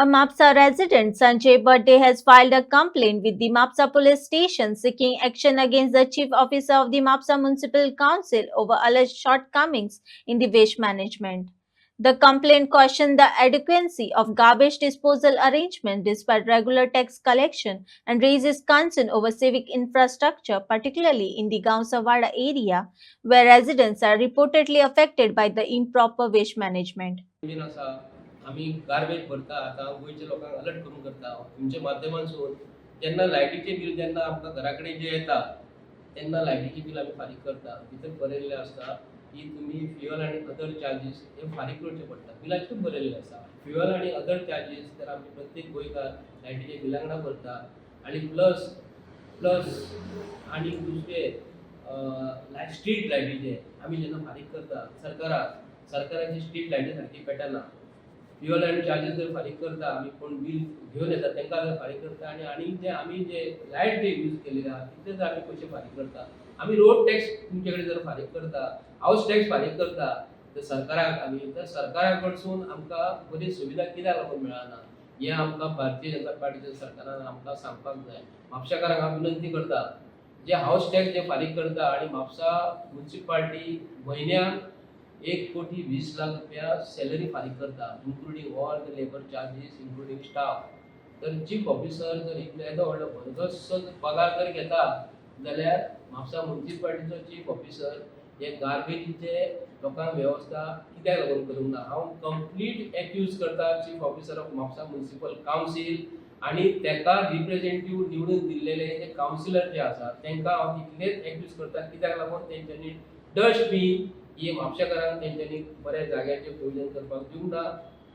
A Mapsa resident, Sanjay Birthday, has filed a complaint with the Mapsa police station seeking action against the chief officer of the Mapsa Municipal Council over alleged shortcomings in the waste management. The complaint questioned the adequacy of garbage disposal arrangement despite regular tax collection and raises concern over civic infrastructure, particularly in the Gaon Savada area, where residents are reportedly affected by the improper waste management. आम्ही garbage भरता आता गोयच्या लोकांक alert करून करता तुमच्या माध्यमांसून जेन्ना लायटीचे bill जेन्ना आमकां घरा कडेन जे येता तेन्ना लायटीचे बिल आमी फारीक करता भितर बरयल्लें आसता की तुमी फ्युअल आनी अदर चार्जीस हे फारीक करचे पडटा बिलाचेर बरयल्लें आसा फ्युअल आनी अदर चार्जीस तर आमी प्रत्येक गोंयकार लायटीचे बिला वांगडा भरता आनी प्लस प्लस आनी दुसरे स्ट्रीट लायटीचे आमी जेन्ना फारीक करता सरकाराची स्ट्रीट लायटी सारकी पेटना फ्युअल आनी चार्जीस जर फारीक करता आमी कोण बिल घेवन येता तांकां जर फारीक करता आनी जे आमी जे लायट जे यूज केलेले आहा तिथे जर आमी पयशे फारीक करता आमी रोड टॅक्स तुमचे कडेन जर फारीक करता हाऊस टॅक्स फारीक करता तर सरकाराक आमी तर सरकारा कडसून आमकां बरी सुविधा कित्याक लागून मेळना हें आमकां भारतीय जनता पार्टीच्या सरकारान आमकां सांगपाक जाय म्हापशेकारांक हांव विनंती करता जे हाऊस टॅक्स जे फारीक करता आनी म्हापसा म्युनिसिपालिटी म्हयन्याक 1,20,00,000 रुपया सॅलरी फारीक करता including all the labour charges including staff तर चीफ ऑफिसर जर येदो व्हडलो भरगच्च पगार जर घेता जाल्यार म्हापसा म्युनिसिपालिटीचो चीफ ऑफिसर हे गार्बेजीचे लोकांक वेवस्था कित्याक लागून करूंक ना हांव कंप्लीट एक्यूज करता chief officer of Mapusa municipal council आनी तेका रिप्रेझेंटेटिव्ह निवडून दिल्लेले जे कावन्सिलर जे आसा तांकां हांव तितलेच एक्यूज करता कित्याक लागून तेंच्यांनी डस्टबीन ही म्हापशेकारांक तेंच्यांनी बऱ्या जाग्याचेर प्रोविजन करपाक दिवंक ना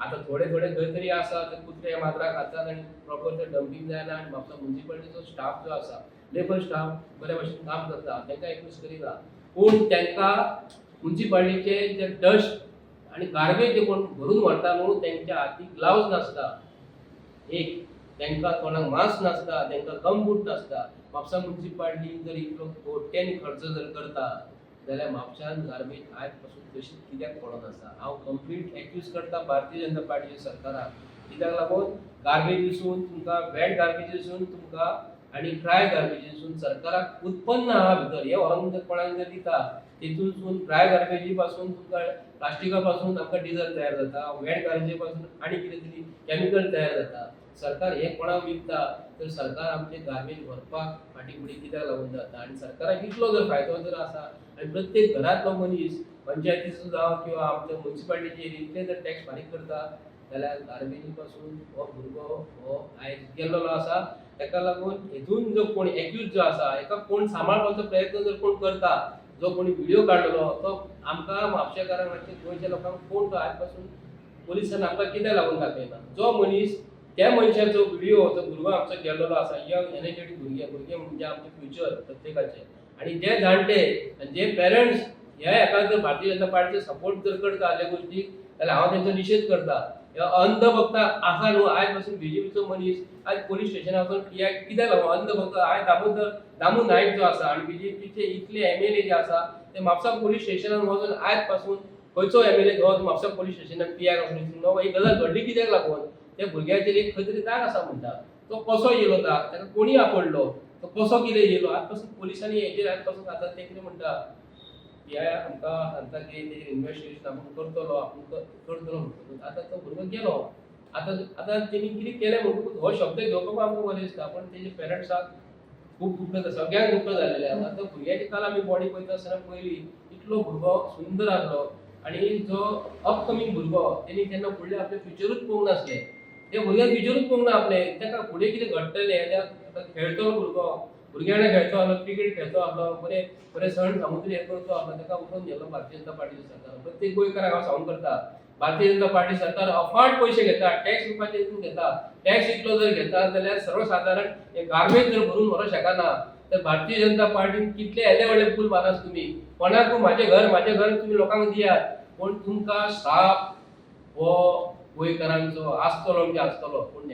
आतां थोडे थोडे खंय तरी आसा ते कुत्रे मात्रा खातात आनी प्रॉपर ते डंपिंग जायना आनी म्हापसा म्युनिसिपालिटीचो स्टाफ जो आसा लेबर स्टाफ बऱ्या भशेन काम करता तांकां एक्यूज करिना पूण तांकां म्युनिसिपालिटीचे जे डस्ट आनी गार्बेज जे कोण भरून व्हरता न्हू तांच्या हातीक ग्लावज नासता एक तांकां कोणाक मास्क नासता तांकां गमबूट नासता म्हापसा म्युनिसिपालिटी जर इतलो कोट्यांनी खर्च जर करता जाल्यार म्हापशान गार्बेज आयज पासून तशी कित्याक पडोन आसा हांव कंप्लीट एक्यूज करता भारतीय जनता पार्टीच्या सरकाराक कित्याक लागून गार्बेजीसून तुमकां वेट गार्बेजीसून तुमकां आनी ड्राय गार्बेजीसून सरकाराक उत्पन्न आहा भितर हे व्हरोन जर कोणाक जर दिता तेतूनसून ड्राय गार्बेजी पासून तुमकां प्लास्टिका पासून आमकां डिझल तयार जाता वेट गार्बेजी पासून आनी कितें तरी केमिकल तयार जाता सरकार हे कोणाक विकता तर सरकार आमचे गार्बेज भरपाक फाटीफुडें कित्याक लागून जाता आनी सरकाराक इतलो जर फायदो जर आसा आनी प्रत्येक घरांतलो मनीस पंचायतीचो जावं किंवा आमच्या म्युनिसिपालिटीचेर इतले जर टॅक्स फारीक करता जाल्यार गार्बेजी पासून हो भुरगो हो आयज गेल्लो आसा ताका लागून हेतून जो कोण एक्यूज जो आसा हेका कोण सांबाळपाचो प्रयत्न जर कोण करता जो कोणी व्हिडिओ काडलेलो तो आमकां म्हापशेकारांक गोंयच्या लोकांक कोण तो आयज पासून पुलिसान आमकां कित्याक लागून दाखयना जो मनीस त्या मनशाचो व्हिडिओ तो भुरगो आमचो गेल्लो आसा यंग एनर्जेटीक भुरगे म्हणजे आमचे फ्युचर प्रत्येकाचे आनी जे जाणटे आनी जे पेरंट्स ह्या हेका जर भारतीय जनता पार्टीचो सपोर्ट जर करता ह्या गोष्टीक जाल्यार हांव तेंचो निशेध करता अंधभक्त आसा न्हू आयज पासून बीजेपीचो मनीस आयज पोलीस स्टेशनार वचून कित्याक लागून अंधभक्त आयज दामू नायक जो आसा आनी बीजेपीचे इतले एमएलए जे आसा ते म्हापसा पोलीस स्टेशनार वचून आयज पासून खंयचो एमएलए घेवन म्हापसा पोलीस स्टेशनार पियाक वचून ही गजाल घडली कित्याक लागून त्या भुरग्याचेर एक खंय तरी दाग आसा म्हणटा तो कसो येयलो दाग ताका कोणी आपडलो तो कसो कितें येयलो आज पासून पुलिसांनी हेजेर आज पासून आतां ते कितें म्हणटा हे आमकां सांगता की तेजेर इन्वेस्टिगेशन आपूण करतलो म्हणटा आतां तो भुरगो गेलो आतां तेणी कितें केलें म्हणटकूच हो शब्द घेवपाक आमकां बरें दिसता पण तेजे पेरंट्साक खूब दुख्ख सगळ्यांक दुख्ख जाल्लेलें आसा आतां भुरग्याची काल आमी बॉडी पळयता आसतना पयलीं इतलो भुरगो सुंदर आसलो आनी जो अपकमींग भुरगो तेणी तेन्ना फुडलें आपलें फ्युचरूच पळोवंक नासलें त्या भुरग्याक फ्युचरूच पळोवंक ना आपलें ताका फुडें कितें घडटलें खेळटलो भुरग्या वांगडा खेळचो आसलो क्रिकेट खेळचो आसलो बरे सण सामुद्री हे करचो आसलो ताका उठोवन गेलो भारतीय जनता पार्टीचें सरकार प्रत्येक गोंयकाराक हांव सांगून करता भारतीय जनता पार्टी सरकार अफाट पयशे घेता टॅक्स रुपयाचे हितून घेता टॅक्स इतलो जर घेता जाल्यार सर्वसाधारण हे गार्बेज जर भरून व्हरोंक शकना तर भारतीय जनता पार्टीन कितले येदे व्हडले पूल मारात तुमी कोणाकूय म्हाजें घर तुमी लोकांक दियात पण तुमकां साप हो गोंयकारांचो आसतलो म्हणजे आसतलो पूण